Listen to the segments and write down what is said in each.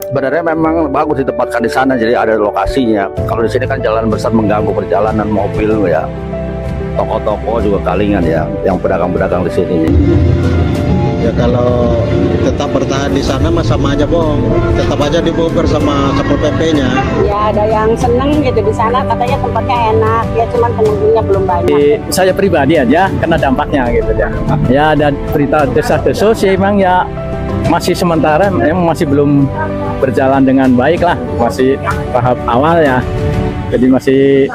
Sebenarnya memang bagus ditempatkan di sana, jadi ada lokasinya. Kalau di sini kan jalan besar mengganggu perjalanan mobil ya. Toko-toko juga kalingan ya, yang pedagang-pedagang di sini. Ya kalau tetap bertahan di sana mah sama aja bohong. Tetap aja dibongkar sama Satpol PP-nya. Ya ada yang seneng gitu di sana, katanya tempatnya enak ya, cuman pengunjungnya belum banyak. Saya pribadi aja kena dampaknya gitu ya. Ya ada berita desas-desus sih emang ya, masih sementara emang masih belum berjalan dengan baik lah, masih tahap awal ya. Jadi masih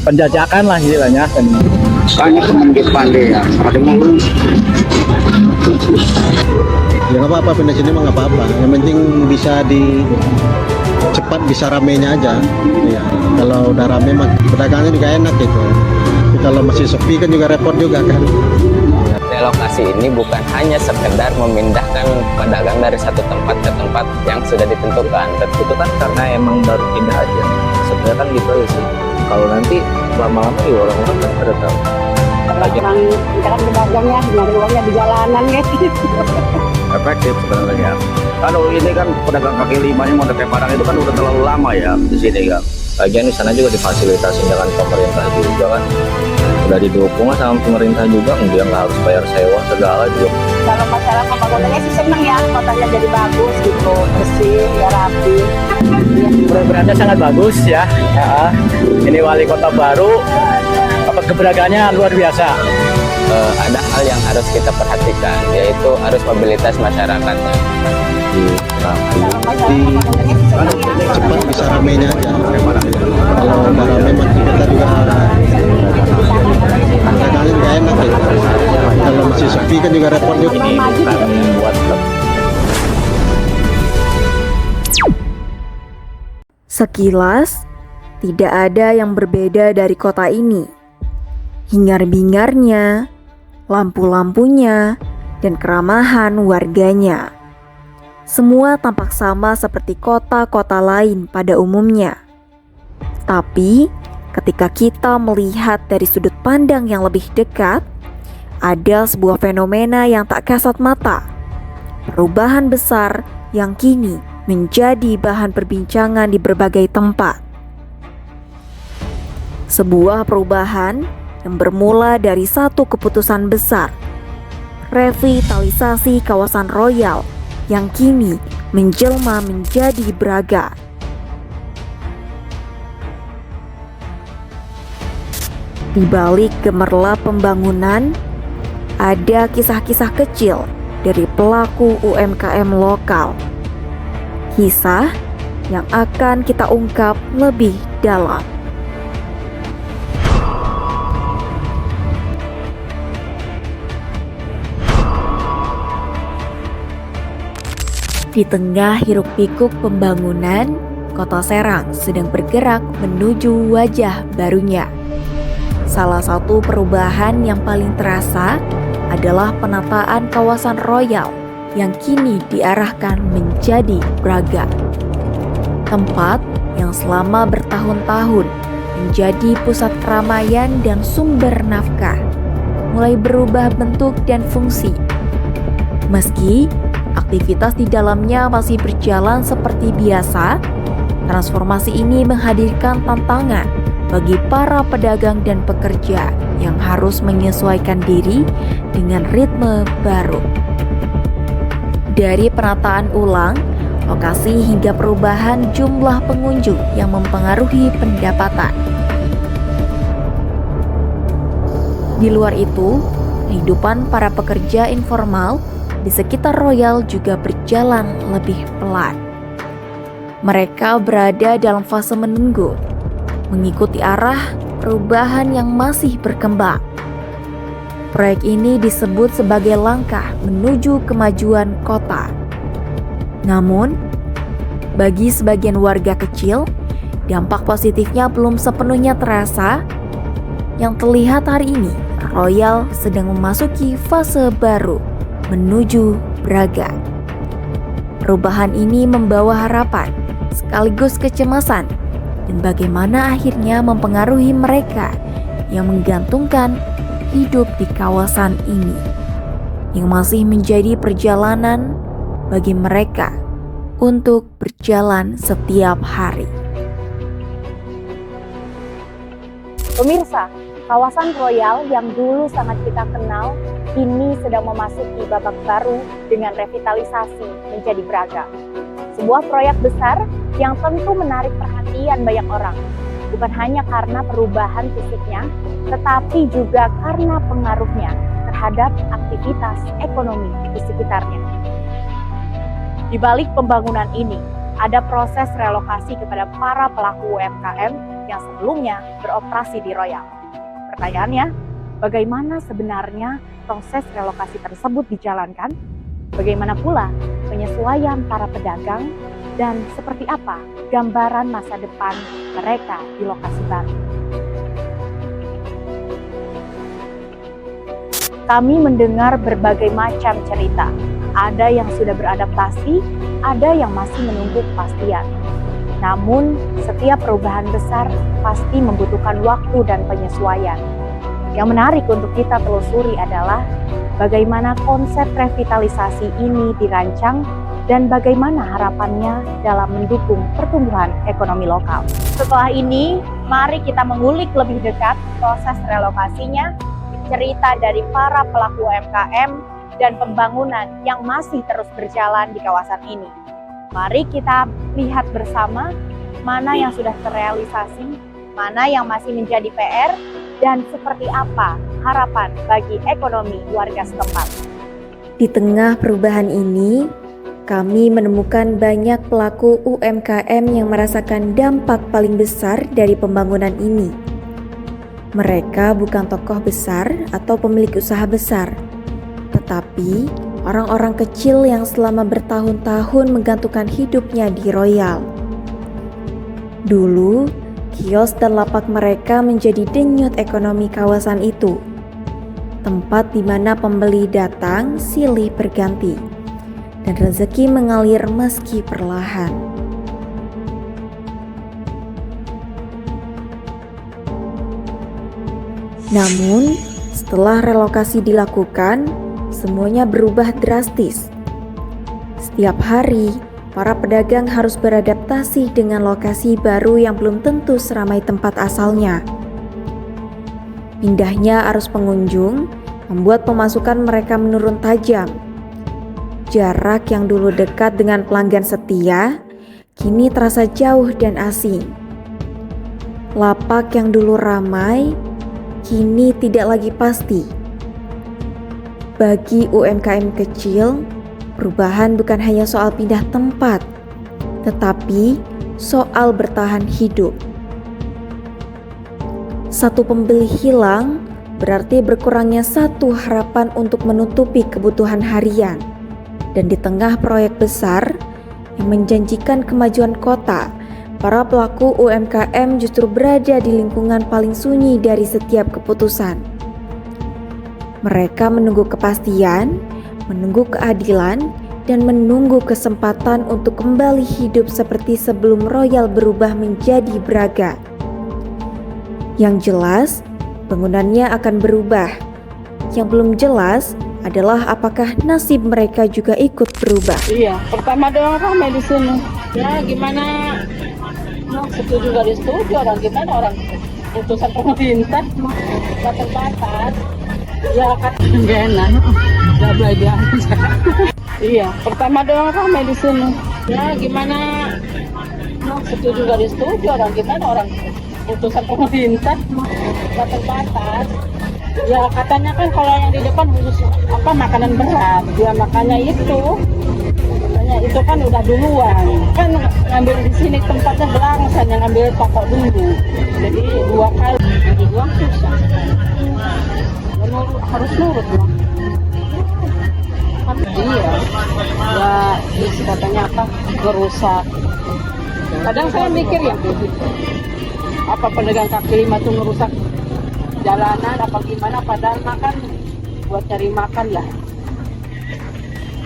penjajakan lah istilahnya. Banyak teman pandai ya, ada mobil. Ya nggak apa-apa, pindah sini mah nggak apa-apa. Yang penting bisa cepat bisa ramenya aja. Ya kalau udah rame mah pedagangnya juga enak gitu. Tapi kalau masih sepi kan juga repot juga kan. Relokasi ini bukan hanya sekedar memindahkan pedagang dari satu tempat ke tempat yang sudah ditentukan. Itu kan karena emang baru pindah aja. Sebenarnya kan gitu aja sih. Kalau nanti lama-lama ya orang-orang kan pada tahu. Orang kita kan pedagangnya nyari uangnya di jalanan gitu. Efektif sebenarnya. Kalau ini kan pedagang kaki lima yang mau pakai barang itu kan udah terlalu lama ya di sini kan. Lagian di sana juga difasilitasi dengan pemerintah juga kan. Udah didukung lah sama pemerintah juga, dia nggak harus bayar sewa segala juga. Kalau masalah pembangunannya sih seneng ya, kotanya jadi bagus gitu, bersih, ya rapi. Programnya sangat bagus ya. Ini wali kota baru, keberagamannya luar biasa. Ada hal yang harus kita perhatikan, yaitu arus mobilitas masyarakatnya. Cepat bisa ramenya aja. Kalau udah rame mah kita juga pedagangnya nggak enak gitu. Kalau masih sepi kan juga repot juga. Ini bukan buat Sekilas, tidak ada yang berbeda dari kota ini. Hingar-bingarnya, lampu-lampunya, dan keramahan warganya. Semua tampak sama seperti kota-kota lain pada umumnya. Tapi, ketika kita melihat dari sudut pandang yang lebih dekat, ada sebuah fenomena yang tak kasat mata. Perubahan besar yang kini menjadi bahan perbincangan di berbagai tempat. Sebuah perubahan yang bermula dari satu keputusan besar, revitalisasi kawasan Royal yang kini menjelma menjadi Braga. Di balik gemerlap pembangunan, ada kisah-kisah kecil dari pelaku UMKM lokal. Kisah yang akan kita ungkap lebih dalam. Di tengah hiruk-pikuk pembangunan, Kota Serang sedang bergerak menuju wajah barunya. Salah satu perubahan yang paling terasa adalah penataan kawasan Royal yang kini diarahkan menjadi Braga. Tempat yang selama bertahun-tahun menjadi pusat keramaian dan sumber nafkah, mulai berubah bentuk dan fungsi. Meski aktivitas di dalamnya masih berjalan seperti biasa, transformasi ini menghadirkan tantangan bagi para pedagang dan pekerja yang harus menyesuaikan diri dengan ritme baru. Dari penataan ulang, lokasi hingga perubahan jumlah pengunjung yang mempengaruhi pendapatan. Di luar itu, kehidupan para pekerja informal di sekitar Royal juga berjalan lebih pelan. Mereka berada dalam fase menunggu, mengikuti arah perubahan yang masih berkembang. Proyek ini disebut sebagai langkah menuju kemajuan kota. Namun, bagi sebagian warga kecil, dampak positifnya belum sepenuhnya terasa. Yang terlihat hari ini, Royal sedang memasuki fase baru menuju Braga. Perubahan ini membawa harapan sekaligus kecemasan, dan bagaimana akhirnya mempengaruhi mereka yang menggantungkan hidup di kawasan ini, yang masih menjadi perjalanan bagi mereka untuk berjalan setiap hari. Pemirsa, kawasan Royal yang dulu sangat kita kenal kini sedang memasuki babak baru dengan revitalisasi menjadi Braga. Sebuah proyek besar yang tentu menarik perhatian banyak orang, bukan hanya karena perubahan fisiknya, tetapi juga karena pengaruhnya terhadap aktivitas ekonomi di sekitarnya. Di balik pembangunan ini, ada proses relokasi kepada para pelaku UMKM yang sebelumnya beroperasi di Royal. Pertanyaannya, bagaimana sebenarnya proses relokasi tersebut dijalankan? Bagaimana pula penyesuaian para pedagang dan seperti apa gambaran masa depan mereka di lokasi baru? Kami mendengar berbagai macam cerita. Ada yang sudah beradaptasi, ada yang masih menunggu kepastian. Namun, setiap perubahan besar pasti membutuhkan waktu dan penyesuaian. Yang menarik untuk kita telusuri adalah bagaimana konsep revitalisasi ini dirancang dan bagaimana harapannya dalam mendukung pertumbuhan ekonomi lokal. Setelah ini, mari kita mengulik lebih dekat proses relokasinya, cerita dari para pelaku UMKM, dan pembangunan yang masih terus berjalan di kawasan ini. Mari kita lihat bersama mana yang sudah terrealisasi, mana yang masih menjadi PR, dan seperti apa harapan bagi ekonomi warga setempat. Di tengah perubahan ini, kami menemukan banyak pelaku UMKM yang merasakan dampak paling besar dari pembangunan ini. Mereka bukan tokoh besar atau pemilik usaha besar, tetapi orang-orang kecil yang selama bertahun-tahun menggantungkan hidupnya di Royal. Dulu, kios dan lapak mereka menjadi denyut ekonomi kawasan itu, tempat di mana pembeli datang silih berganti, dan rezeki mengalir meski perlahan. Namun, setelah relokasi dilakukan, semuanya berubah drastis. Setiap hari, para pedagang harus beradaptasi dengan lokasi baru yang belum tentu seramai tempat asalnya. Pindahnya arus pengunjung membuat pemasukan mereka menurun tajam. Jarak yang dulu dekat dengan pelanggan setia, kini terasa jauh dan asing. Lapak yang dulu ramai, kini tidak lagi pasti. Bagi UMKM kecil, perubahan bukan hanya soal pindah tempat, tetapi soal bertahan hidup. Satu pembeli hilang berarti berkurangnya satu harapan untuk menutupi kebutuhan harian. Dan di tengah proyek besar yang menjanjikan kemajuan kota, para pelaku UMKM justru berada di lingkungan paling sunyi dari setiap keputusan. Mereka menunggu kepastian, menunggu keadilan, dan menunggu kesempatan untuk kembali hidup seperti sebelum Royal berubah menjadi Braga. Yang jelas, bangunannya akan berubah. Yang belum jelas adalah apakah nasib mereka juga ikut berubah. Iya, pertama doang ramai di sini. Ya gimana? Setuju gak disetuju orang kita, orang putusan pemerintah batas-batas. Ya kan nggak enak, nggak belajar. Iya, pertama doang ramai di sini. Ya gimana? Setuju gak disetuju orang kita, orang putusan pemerintah batas-batas. Ya katanya kan kalau yang di depan khusus apa makanan berat, dia makanya itu kan udah duluan. Kan ngambil di sini tempatnya belakang, yang ngambil toko dulu. Jadi dua kali, jadi dua susah. Harus nurut dong. Iya, ya katanya apa merusak. Kadang saya mikir ya, apa pedagang kaki lima tuh merusak jalanan apa gimana? Padahal makan buat cari makan lah.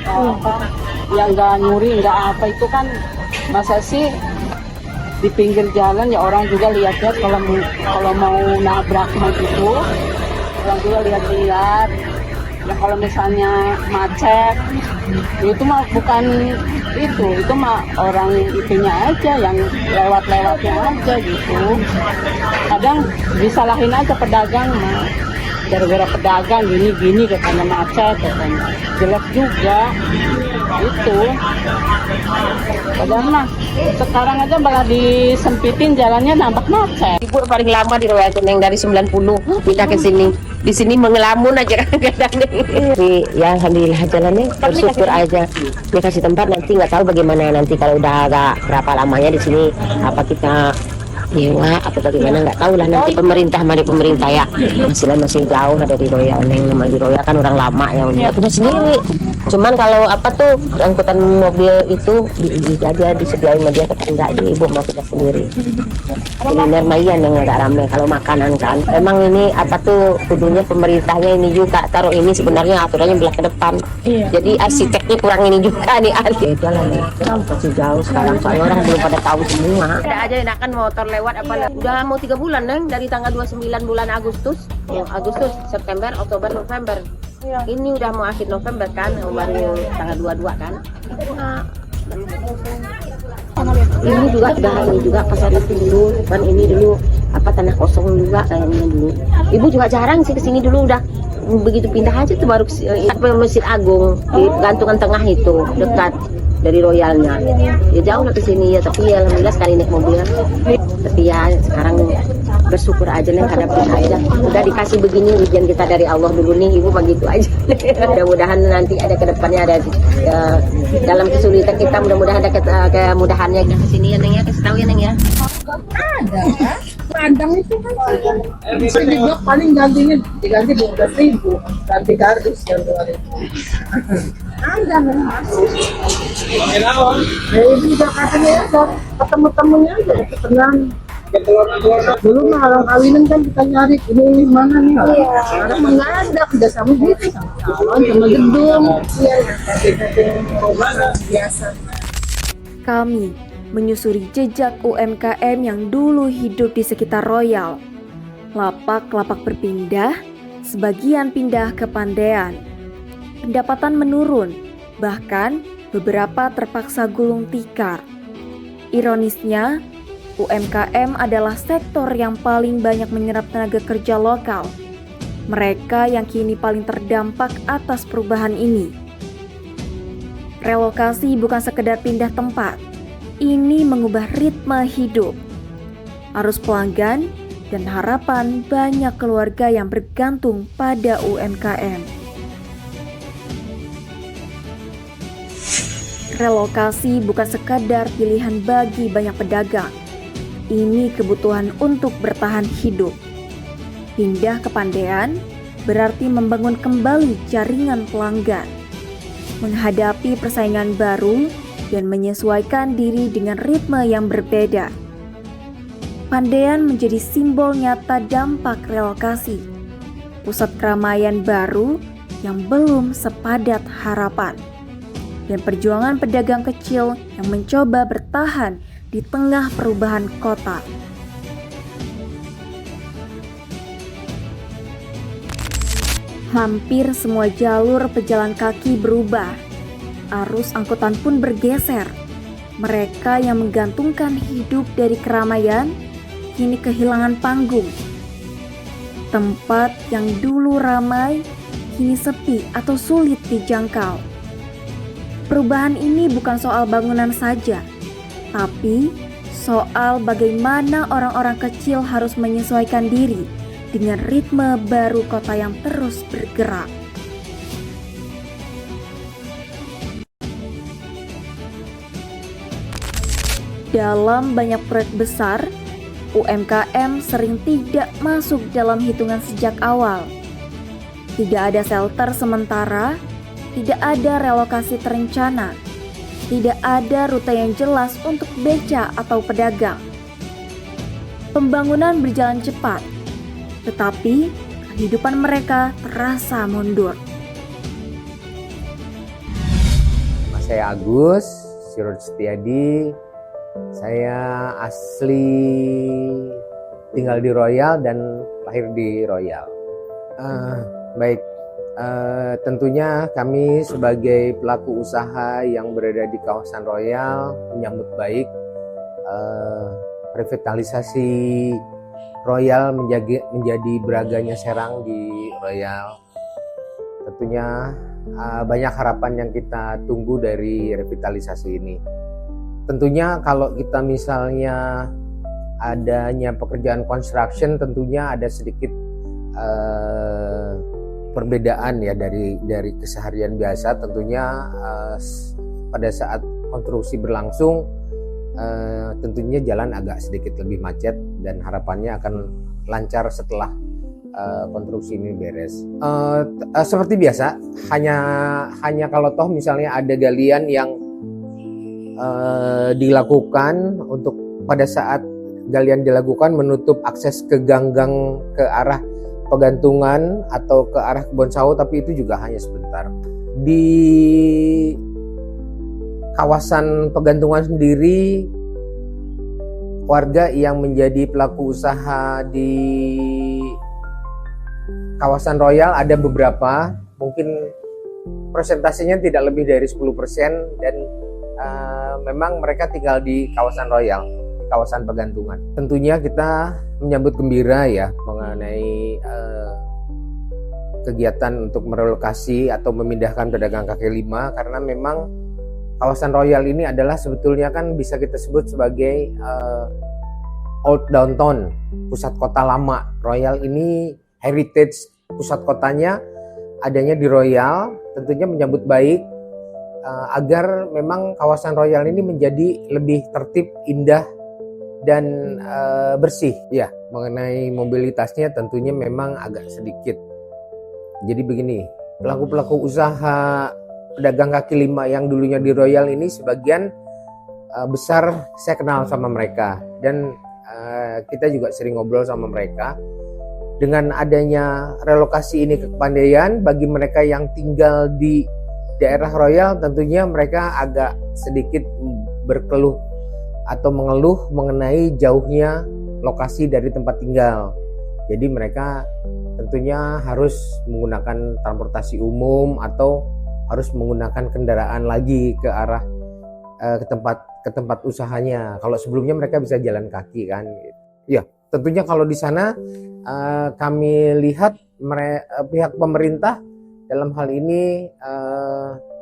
Apa yang nggak nyuri nggak apa itu kan masa sih di pinggir jalan ya orang juga lihatnya kalau mau nabrak itu. Orang juga lihat-lihat, Ya kalau misalnya macet, itu mah bukan itu mah orang itunya aja yang lewat-lewatnya aja gitu. Kadang disalahin aja pedagang mah. Gara-gara pedagang gini-gini katanya macet katanya. Jelek juga. Itu. Padahal mah sekarang aja malah disempitin jalannya nambah macet. Ibu paling lama di Royal Kuning dari 90 pindah ke sini. Di sini mengelamun aja kadang-kadang. Tapi ya alhamdulillah jalannya bersyukur aja. Dikasih tempat nanti nggak tahu bagaimana nanti kalau udah agak berapa lamanya di sini apa kita nyewa apa bagaimana nggak tahu lah nanti pemerintah mari pemerintah ya masih jauh ada di Royal Neng nama di Royal kan orang lama ya punya sendiri cuman kalau apa tuh angkutan mobil itu aja disediain sama dia enggak di ibu mau kita sendiri kuliner mayan yang agak ramai kalau makanan kan emang ini apa tuh kudunya pemerintahnya ini juga taruh ini sebenarnya aturannya belah ke depan jadi arsiteknya kurang ini juga nih ahli jalan masih jauh sekarang soalnya orang belum pada tahu semua ada aja enakan motor lewat apa udah mau 3 bulan Neng dari tanggal 29 bulan Agustus September Oktober November ini udah mau akhir November kan baru tanggal 22 kan ini juga udah ini juga pasar itu dulu kan ini dulu apa tanah kosong juga kayaknya dulu ibu juga jarang sih kesini dulu udah begitu pindah aja tuh baru Masjid Agung di gantungan tengah itu dekat dari Royalnya ya jauh lah ke sini ya tapi ya alhamdulillah sekali naik mobil tapi ya sekarang bersyukur aja nih hadapin aja udah dikasih begini ujian kita dari Allah dulu nih ibu begitu aja mudah-mudahan nanti ada kedepannya ada dalam kesulitan kita mudah-mudahan ada kemudahannya ke sini ya Neng ya kasih tahu ya Neng ya Ada kan? Padang itu kan bisa juga paling gantinya diganti 12.000 ganti kardus yang 2.000 ada memang ya itu juga katanya ya ketemu-temunya aja tenang dulu mah orang kawinan kan kita nyari ini mana nih sekarang mah nggak ada udah sama gitu sama calon sama gedung biasa. Kami menyusuri jejak UMKM yang dulu hidup di sekitar Royal. Lapak-lapak berpindah, sebagian pindah ke Pandean. Pendapatan menurun, bahkan beberapa terpaksa gulung tikar. Ironisnya, UMKM adalah sektor yang paling banyak menyerap tenaga kerja lokal. Mereka yang kini paling terdampak atas perubahan ini. Relokasi bukan sekedar pindah tempat. Ini mengubah ritme hidup. Arus pelanggan dan harapan banyak keluarga yang bergantung pada UMKM. Relokasi bukan sekadar pilihan bagi banyak pedagang. Ini kebutuhan untuk bertahan hidup. Pindah ke Pandean berarti membangun kembali jaringan pelanggan, menghadapi persaingan baru, dan menyesuaikan diri dengan ritme yang berbeda. Pandean menjadi simbol nyata dampak relokasi, pusat keramaian baru yang belum sepadat harapan, dan perjuangan pedagang kecil yang mencoba bertahan di tengah perubahan kota. Hampir semua jalur pejalan kaki berubah. Arus angkutan pun bergeser. Mereka yang menggantungkan hidup dari keramaian kini kehilangan panggung. Tempat yang dulu ramai kini sepi atau sulit dijangkau. Perubahan ini bukan soal bangunan saja, tapi soal bagaimana orang-orang kecil harus menyesuaikan diri dengan ritme baru kota yang terus bergerak. Dalam banyak proyek besar, UMKM sering tidak masuk dalam hitungan sejak awal. Tidak ada shelter sementara, tidak ada relokasi terencana, tidak ada rute yang jelas untuk beca atau pedagang. Pembangunan berjalan cepat, tetapi kehidupan mereka terasa mundur. Saya Agus Siroj Setiadi. Saya asli tinggal di Royal dan lahir di Royal. Baik, Tentunya kami sebagai pelaku usaha yang berada di kawasan Royal menyambut baik revitalisasi Royal menjadi Braganya Serang di Royal. Tentunya banyak harapan yang kita tunggu dari revitalisasi ini. Tentunya kalau kita misalnya adanya pekerjaan construction, tentunya ada sedikit perbedaan ya dari keseharian biasa. Tentunya pada saat konstruksi berlangsung tentunya jalan agak sedikit lebih macet dan harapannya akan lancar setelah konstruksi ini beres. Seperti biasa, hanya kalau toh misalnya ada galian yang dilakukan untuk pada saat galian dilakukan menutup akses ke ganggang ke arah pegantungan atau ke arah kebun sawit, tapi itu juga hanya sebentar. Di kawasan pegantungan sendiri, warga yang menjadi pelaku usaha di kawasan Royal ada beberapa, mungkin presentasinya tidak lebih dari 10%, dan memang mereka tinggal di kawasan Royal, di kawasan pegantungan. Tentunya kita menyambut gembira ya mengenai kegiatan untuk merelokasi atau memindahkan pedagang kaki lima, karena memang kawasan Royal ini adalah sebetulnya kan bisa kita sebut sebagai old downtown, pusat kota lama. Royal ini heritage pusat kotanya adanya di Royal, tentunya menyambut baik agar memang kawasan Royal ini menjadi lebih tertib, indah, dan bersih. Ya, mengenai mobilitasnya tentunya memang agak sedikit. Jadi begini, pelaku-pelaku usaha pedagang kaki lima yang dulunya di Royal ini sebagian besar saya kenal sama mereka, dan kita juga sering ngobrol sama mereka. Dengan adanya relokasi ini ke Kepandaian, bagi mereka yang tinggal di daerah Royal, tentunya mereka agak sedikit berkeluh atau mengeluh mengenai jauhnya lokasi dari tempat tinggal. Jadi mereka tentunya harus menggunakan transportasi umum atau harus menggunakan kendaraan lagi ke arah ke tempat usahanya. Kalau sebelumnya mereka bisa jalan kaki kan. Ya, tentunya kalau di sana kami lihat pihak pemerintah dalam hal ini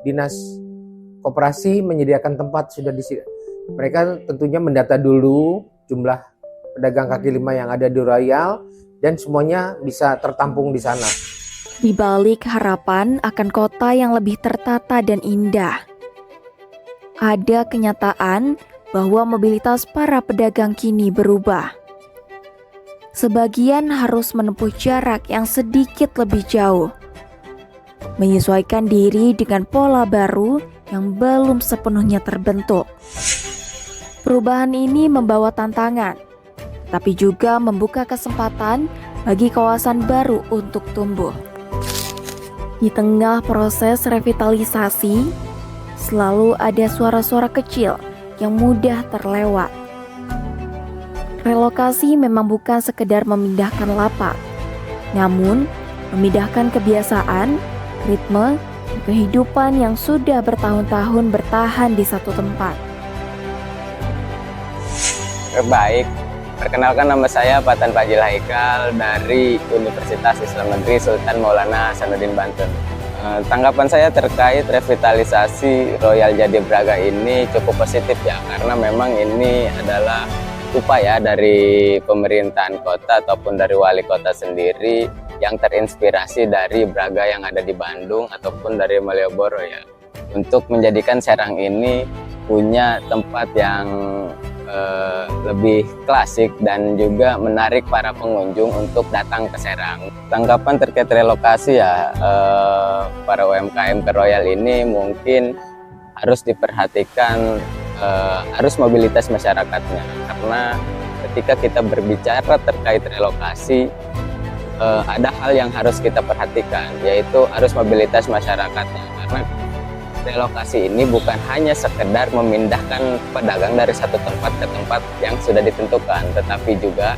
dinas koperasi menyediakan tempat sudah mereka tentunya mendata dulu jumlah pedagang kaki lima yang ada di Royal dan semuanya bisa tertampung di sana. Di balik harapan akan kota yang lebih tertata dan indah, ada kenyataan bahwa mobilitas para pedagang kini berubah. Sebagian harus menempuh jarak yang sedikit lebih jauh, menyesuaikan diri dengan pola baru yang belum sepenuhnya terbentuk. Perubahan ini membawa tantangan, tapi juga membuka kesempatan bagi kawasan baru untuk tumbuh. Di tengah proses revitalisasi, selalu ada suara-suara kecil yang mudah terlewat. Relokasi memang bukan sekedar memindahkan lapak, namun memindahkan kebiasaan, ritme, dan kehidupan yang sudah bertahun-tahun bertahan di satu tempat. Baik, perkenalkan nama saya Patan Fajil Haikal dari Universitas Islam Negeri Sultan Maulana Hasanuddin Banten. Tanggapan saya terkait revitalisasi Royal Jadi Braga ini cukup positif ya, karena memang ini adalah upaya dari pemerintahan kota ataupun dari wali kota sendiri yang terinspirasi dari Braga yang ada di Bandung ataupun dari Malioboro ya, untuk menjadikan Serang ini punya tempat yang lebih klasik dan juga menarik para pengunjung untuk datang ke Serang. Tanggapan terkait relokasi ya, para UMKM ke Royal ini mungkin harus diperhatikan arus mobilitas masyarakatnya, karena ketika kita berbicara terkait relokasi ada hal yang harus kita perhatikan, yaitu arus mobilitas masyarakatnya, karena relokasi ini bukan hanya sekedar memindahkan pedagang dari satu tempat ke tempat yang sudah ditentukan, tetapi juga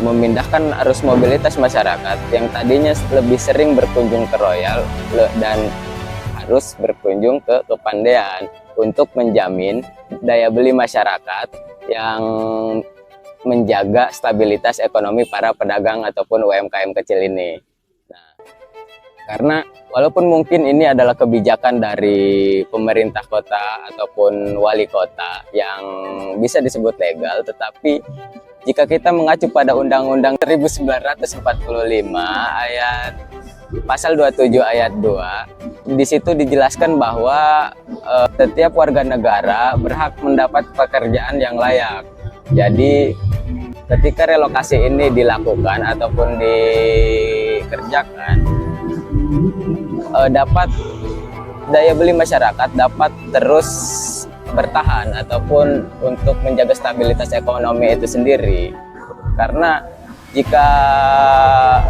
memindahkan arus mobilitas masyarakat yang tadinya lebih sering berkunjung ke Royal dan harus berkunjung ke Kepandaian untuk menjamin daya beli masyarakat yang menjaga stabilitas ekonomi para pedagang ataupun UMKM kecil ini. Nah, karena walaupun mungkin ini adalah kebijakan dari pemerintah kota ataupun wali kota yang bisa disebut legal, tetapi jika kita mengacu pada Undang-Undang 1945 ayat Pasal 27 ayat 2, di situ dijelaskan bahwa setiap warga negara berhak mendapat pekerjaan yang layak. Jadi ketika relokasi ini dilakukan ataupun dikerjakan, dapat daya beli masyarakat dapat terus bertahan ataupun untuk menjaga stabilitas ekonomi itu sendiri. Karena jika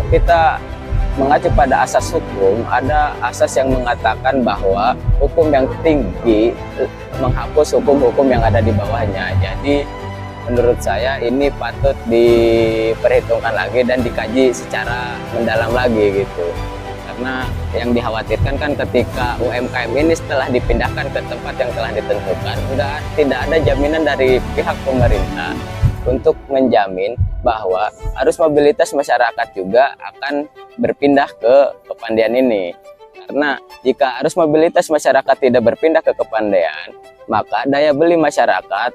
kita mengacu pada asas hukum, ada asas yang mengatakan bahwa hukum yang tinggi menghapus hukum-hukum yang ada di bawahnya. Jadi menurut saya ini patut diperhitungkan lagi dan dikaji secara mendalam lagi gitu. Karena yang dikhawatirkan kan ketika UMKM ini setelah dipindahkan ke tempat yang telah ditentukan, tidak ada jaminan dari pihak pemerintah untuk menjamin bahwa arus mobilitas masyarakat juga akan berpindah ke Kepandaian ini. Karena jika arus mobilitas masyarakat tidak berpindah ke Kepandaian, maka daya beli masyarakat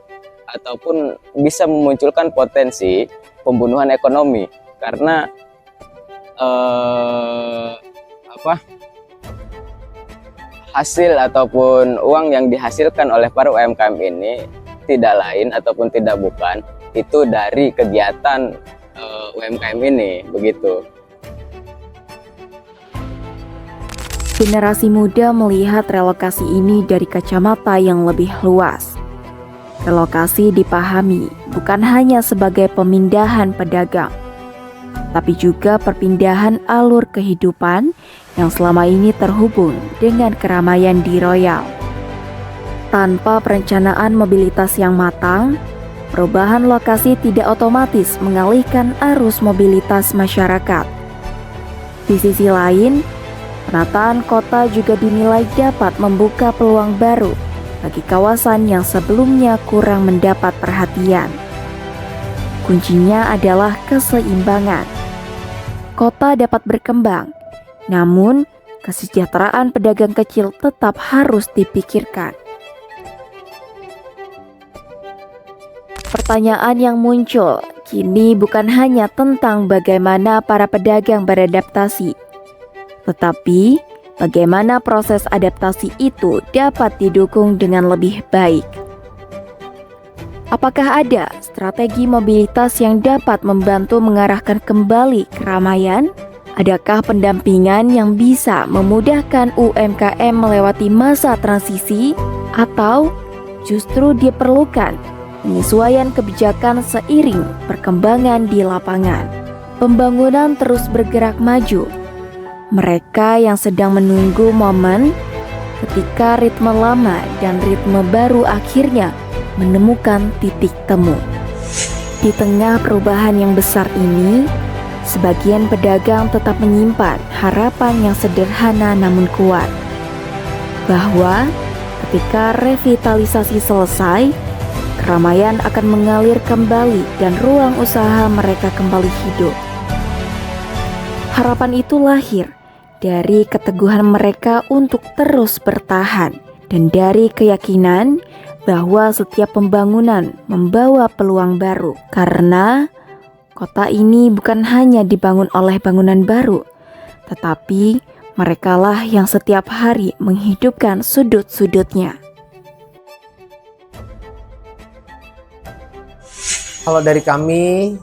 ataupun bisa memunculkan potensi pembunuhan ekonomi. Karena hasil ataupun uang yang dihasilkan oleh para UMKM ini tidak lain ataupun tidak bukan itu dari kegiatan UMKM ini, begitu. Generasi muda melihat relokasi ini dari kacamata yang lebih luas. Relokasi dipahami bukan hanya sebagai pemindahan pedagang, tapi juga perpindahan alur kehidupan yang selama ini terhubung dengan keramaian di Royal. Tanpa perencanaan mobilitas yang matang, perubahan lokasi tidak otomatis mengalihkan arus mobilitas masyarakat. Di sisi lain, penataan kota juga dinilai dapat membuka peluang baru bagi kawasan yang sebelumnya kurang mendapat perhatian. Kuncinya adalah keseimbangan. Kota dapat berkembang, namun kesejahteraan pedagang kecil tetap harus dipikirkan. Pertanyaan yang muncul kini bukan hanya tentang bagaimana para pedagang beradaptasi, tetapi bagaimana proses adaptasi itu dapat didukung dengan lebih baik. Apakah ada strategi mobilitas yang dapat membantu mengarahkan kembali keramaian? Adakah pendampingan yang bisa memudahkan UMKM melewati masa transisi? Atau justru diperlukan penyesuaian kebijakan seiring perkembangan di lapangan? Pembangunan terus bergerak maju. Mereka yang sedang menunggu momen ketika ritme lama dan ritme baru akhirnya menemukan titik temu. Di tengah perubahan yang besar ini, sebagian pedagang tetap menyimpan harapan yang sederhana namun kuat, bahwa ketika revitalisasi selesai, keramaian akan mengalir kembali dan ruang usaha mereka kembali hidup. Harapan itu lahir dari keteguhan mereka untuk terus bertahan dan dari keyakinan bahwa setiap pembangunan membawa peluang baru, karena kota ini bukan hanya dibangun oleh bangunan baru, tetapi merekalah yang setiap hari menghidupkan sudut-sudutnya. Kalau dari kami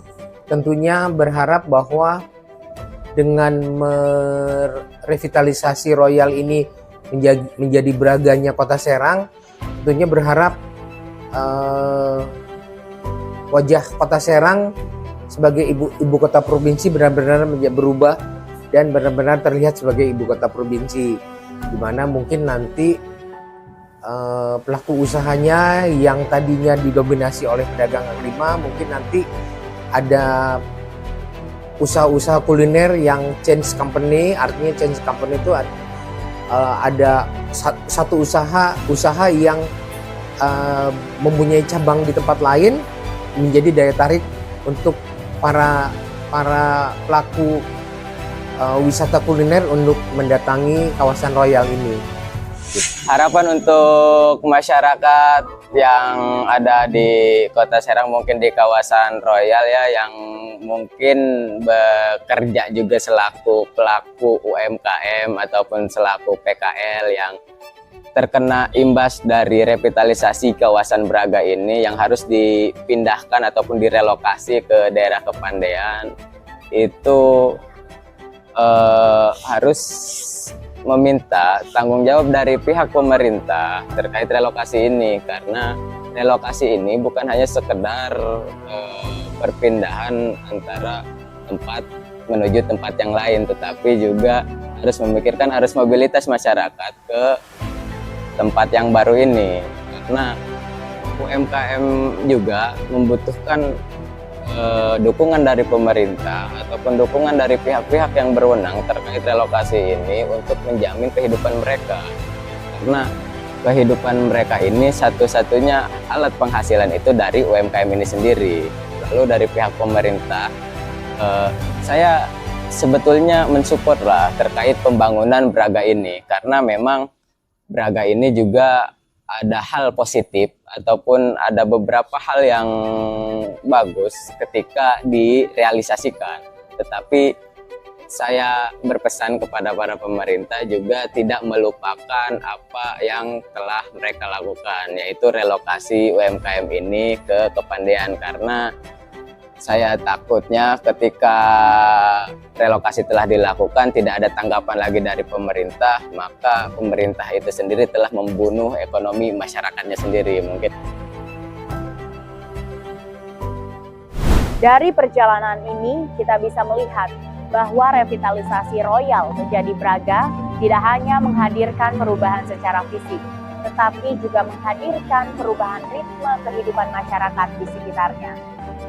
tentunya berharap bahwa dengan merevitalisasi Royal ini menjadi beraganya Kota Serang, tentunya berharap wajah Kota Serang sebagai ibu kota provinsi benar-benar berubah dan benar-benar terlihat sebagai ibu kota provinsi, di mana mungkin nanti pelaku usahanya yang tadinya didominasi oleh pedagang kaki lima mungkin nanti ada usaha-usaha kuliner yang change company. Artinya change company itu ada satu usaha yang mempunyai cabang di tempat lain, menjadi daya tarik untuk para pelaku wisata kuliner untuk mendatangi kawasan Royal ini. Harapan untuk masyarakat yang ada di Kota Serang, mungkin di kawasan Royal ya, yang mungkin bekerja juga selaku pelaku UMKM ataupun selaku PKL yang terkena imbas dari revitalisasi kawasan Braga ini, yang harus dipindahkan ataupun direlokasi ke daerah Kepandean, itu harus meminta tanggung jawab dari pihak pemerintah terkait relokasi ini, karena relokasi ini bukan hanya sekedar perpindahan antara tempat menuju tempat yang lain, tetapi juga harus memikirkan arus mobilitas masyarakat ke tempat yang baru ini, karena UMKM juga membutuhkan dukungan dari pemerintah ataupun dukungan dari pihak-pihak yang berwenang terkait relokasi ini untuk menjamin kehidupan mereka, karena kehidupan mereka ini satu-satunya alat penghasilan itu dari UMKM ini sendiri. Lalu dari pihak pemerintah, saya sebetulnya mensupport lah terkait pembangunan Braga ini, karena memang Braga ini juga ada hal positif ataupun ada beberapa hal yang bagus ketika direalisasikan. Tetapi saya berpesan kepada para pemerintah juga tidak melupakan apa yang telah mereka lakukan, yaitu relokasi UMKM ini ke Kepandean, karena saya takutnya ketika relokasi telah dilakukan tidak ada tanggapan lagi dari pemerintah, maka pemerintah itu sendiri telah membunuh ekonomi masyarakatnya sendiri mungkin. Dari perjalanan ini kita bisa melihat bahwa revitalisasi Royal menjadi Braga tidak hanya menghadirkan perubahan secara fisik, tetapi juga menghadirkan perubahan ritme kehidupan masyarakat di sekitarnya.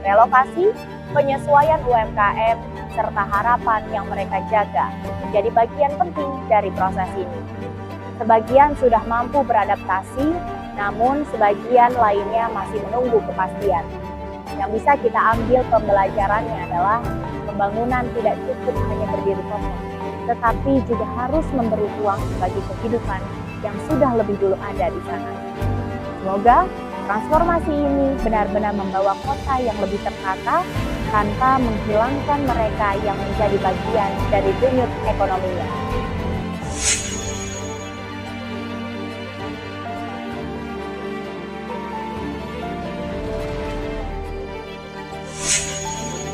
Relokasi, penyesuaian UMKM, serta harapan yang mereka jaga menjadi bagian penting dari proses ini. Sebagian sudah mampu beradaptasi, namun sebagian lainnya masih menunggu kepastian. Yang bisa kita ambil pembelajarannya adalah pembangunan tidak cukup hanya berdiri kokoh, tetapi juga harus memberi ruang bagi kehidupan yang sudah lebih dulu ada di sana. Semoga transformasi ini benar-benar membawa kota yang lebih tertata tanpa menghilangkan mereka yang menjadi bagian dari denyut ekonominya.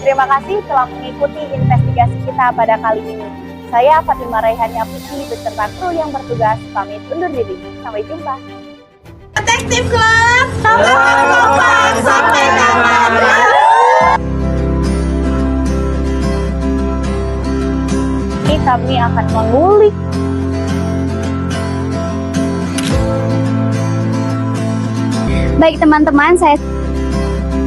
Terima kasih telah mengikuti investigasi kita pada kali ini. Saya Fatimah Raihani Apiki beserta kru yang bertugas pamit undur diri. Sampai jumpa. Detektif Club, kompak sampai tamat. Ini kami akan mengulik Baik teman-teman,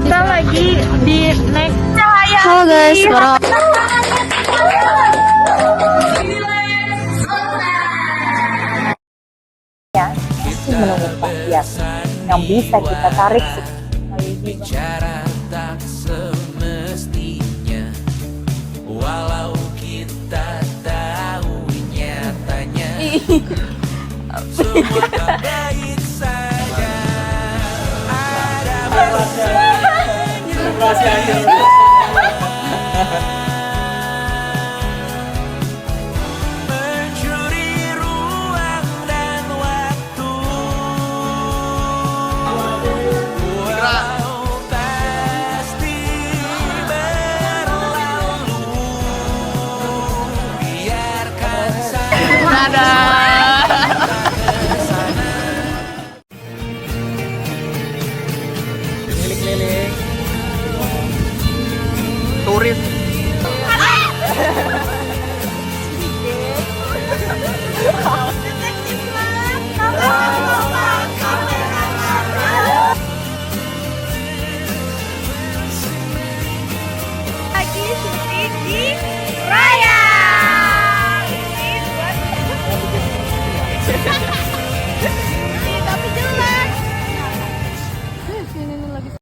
Kita lagi di naik cahaya. halo guys, masih menunggu kepastian yang bisa kita tarik bicara tak semestinya, walau kita tahu nyatanya semua tak baik saja. Mencuri ruang dan waktu, walau pasti berlalu, biarkan saja.